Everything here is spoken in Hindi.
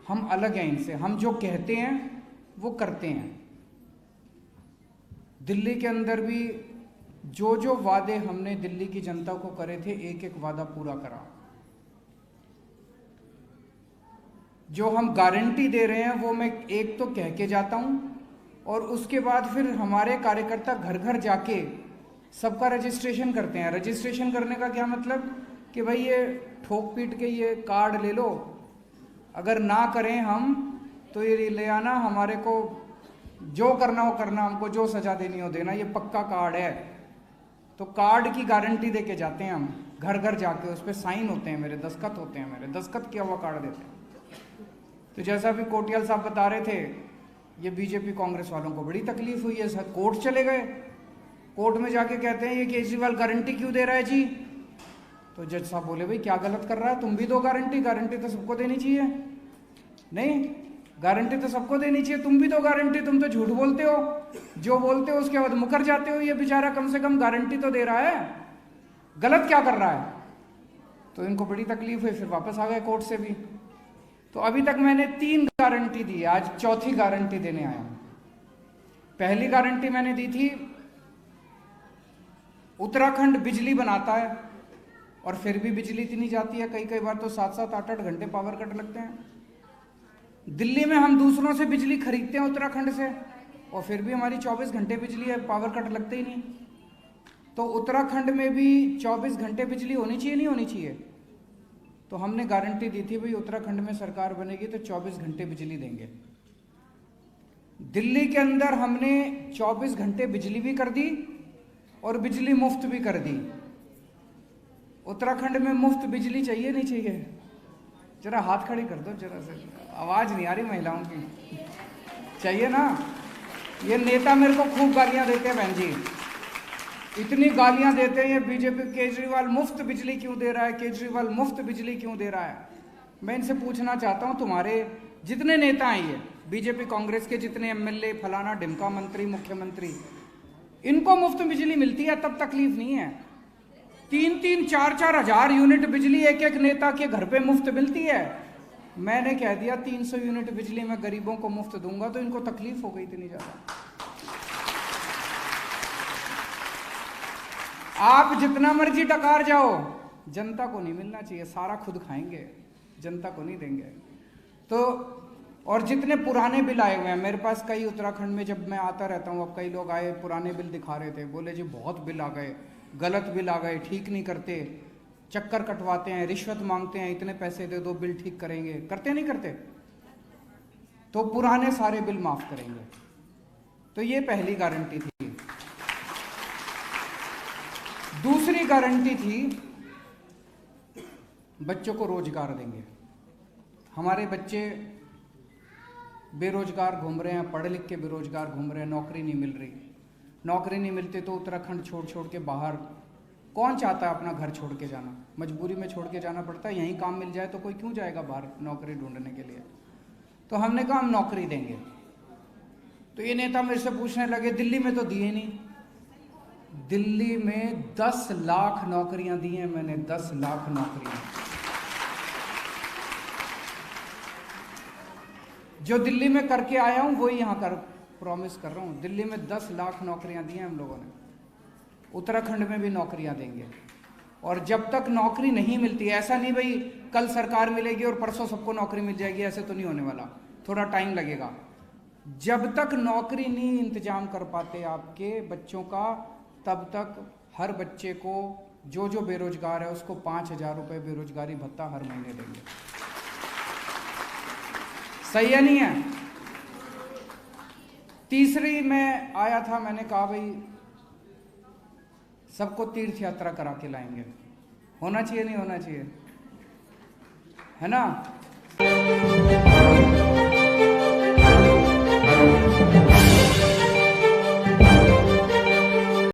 हम अलग हैं इनसे। हम जो कहते हैं वो करते हैं। दिल्ली के अंदर भी जो जो वादे हमने दिल्ली की जनता को करे थे, एक एक वादा पूरा करा। जो हम गारंटी दे रहे हैं वो मैं एक तो कह के जाता हूं, और उसके बाद फिर हमारे कार्यकर्ता घर घर जाके सबका रजिस्ट्रेशन करते हैं। रजिस्ट्रेशन करने का क्या मतलब कि भाई ये ठोक पीट के ये कार्ड ले लो, अगर ना करें हम तो ये ले आना, हमारे को जो करना हो करना, हमको जो सजा देनी हो देना, ये पक्का कार्ड है। तो कार्ड की गारंटी दे के जाते हैं हम घर घर जाके, उस पर साइन होते हैं मेरे, दस्तखत होते हैं मेरे, दस्तखत किया हुआ कार्ड देते हैं। तो जैसा भी कोटियाल साहब बता रहे थे, ये बीजेपी कांग्रेस वालों को बड़ी तकलीफ हुई है सर। कोर्ट चले गए, कोर्ट में जाके कहते हैं ये केजरीवाल गारंटी क्यों दे रहा है जी। तो जज साहब बोले भाई क्या गलत कर रहा है, तुम भी दो गारंटी, गारंटी तो सबको देनी चाहिए। नहीं, गारंटी तो सबको देनी चाहिए, तुम भी दो गारंटी, तुम तो झूठ बोलते हो, जो बोलते हो उसके बाद मुकर जाते हो। ये बेचारा कम से कम गारंटी तो दे रहा है, गलत क्या कर रहा है। तो इनको बड़ी तकलीफ हुई, फिर वापस आ गए कोर्ट से भी। तो अभी तक मैंने 3 गारंटी दी, आज चौथी गारंटी देने आया हूं। पहली गारंटी मैंने दी थी, उत्तराखंड बिजली बनाता है और फिर भी बिजली इतनी जाती है, कई कई बार तो 7-7, 8-8 घंटे पावर कट लगते हैं। दिल्ली में हम दूसरों से बिजली खरीदते हैं उत्तराखंड से, और फिर भी हमारी 24 घंटे बिजली है, पावर कट लगते ही नहीं। तो उत्तराखंड में भी 24 घंटे बिजली होनी चाहिए, नहीं होनी चाहिए। तो हमने गारंटी दी थी भाई उत्तराखंड में सरकार बनेगी तो 24 घंटे बिजली देंगे। दिल्ली के अंदर हमने 24 घंटे बिजली भी कर दी और बिजली मुफ्त भी कर दी। उत्तराखंड में मुफ्त बिजली चाहिए नहीं चाहिए? जरा हाथ खड़े कर दो जरा से, आवाज नहीं आ रही महिलाओं की। चाहिए ना? ये नेता मेरे को खूब गालियां देते हैं बहन जी, इतनी गालियां देते हैं ये बीजेपी, केजरीवाल मुफ्त बिजली क्यों दे रहा है, केजरीवाल मुफ्त बिजली क्यों दे रहा है। मैं इनसे पूछना चाहता हूं, तुम्हारे जितने नेता हैं ये बीजेपी कांग्रेस के, जितने एमएलए फलाना ढिमका मंत्री मुख्यमंत्री, इनको मुफ्त बिजली मिलती है तब तकलीफ नहीं है। 3-3, 4-4 हजार यूनिट बिजली एक एक नेता के घर पे मुफ्त मिलती है। मैंने कह दिया 300 यूनिट बिजली मैं गरीबों को मुफ्त दूंगा, तो इनको तकलीफ हो गई इतनी ज्यादा। आप जितना मर्जी डकार जाओ, जनता को नहीं मिलना चाहिए, सारा खुद खाएंगे, जनता को नहीं देंगे। तो और जितने पुराने बिल आए हुए हैं मेरे पास, कई उत्तराखंड में जब मैं आता रहता हूँ, अब कई लोग आए पुराने बिल दिखा रहे थे, बोले जी बहुत बिल आ गए, गलत बिल आ गए, ठीक नहीं करते, चक्कर कटवाते हैं, रिश्वत मांगते हैं, इतने पैसे दे दो बिल ठीक करेंगे, करते नहीं करते। तो पुराने सारे बिल माफ करेंगे। तो ये पहली गारंटी थी। दूसरी गारंटी थी बच्चों को रोजगार देंगे। हमारे बच्चे बेरोजगार घूम रहे हैं, पढ़े लिख के बेरोजगार घूम रहे हैं, नौकरी नहीं मिल रही। नौकरी नहीं मिलती तो उत्तराखंड छोड़ छोड़ के बाहर, कौन चाहता है अपना घर छोड़ के जाना, मजबूरी में छोड़ के जाना पड़ता है। यहीं काम मिल जाए तो कोई क्यों जाएगा बाहर नौकरी ढूंढने के लिए। तो हमने कहा हम नौकरी देंगे। तो ये नेता मेरे से पूछने लगे दिल्ली में तो दिए नहीं। दिल्ली में 10 लाख नौकरियां दी हैं मैंने, 10 लाख नौकरियां। जो दिल्ली में करके आया हूं वही यहां कर प्रॉमिस कर रहा हूं। दिल्ली में 10 लाख नौकरियां दी हैं हम लोगों ने, उत्तराखंड में भी नौकरियां देंगे। और जब तक नौकरी नहीं मिलती, ऐसा नहीं भाई कल सरकार मिलेगी और परसों सबको नौकरी मिल जाएगी, ऐसे तो नहीं होने वाला, थोड़ा टाइम लगेगा। जब तक नौकरी नहीं इंतजाम कर पाते आपके बच्चों का, तब तक हर बच्चे को, जो जो बेरोजगार है उसको 5,000 रुपये बेरोजगारी भत्ता हर महीने देंगे। सही है नहीं है? तीसरी में आया था, मैंने कहा भाई सबको तीर्थ यात्रा करा के लाएंगे। होना चाहिए नहीं होना चाहिए, है ना?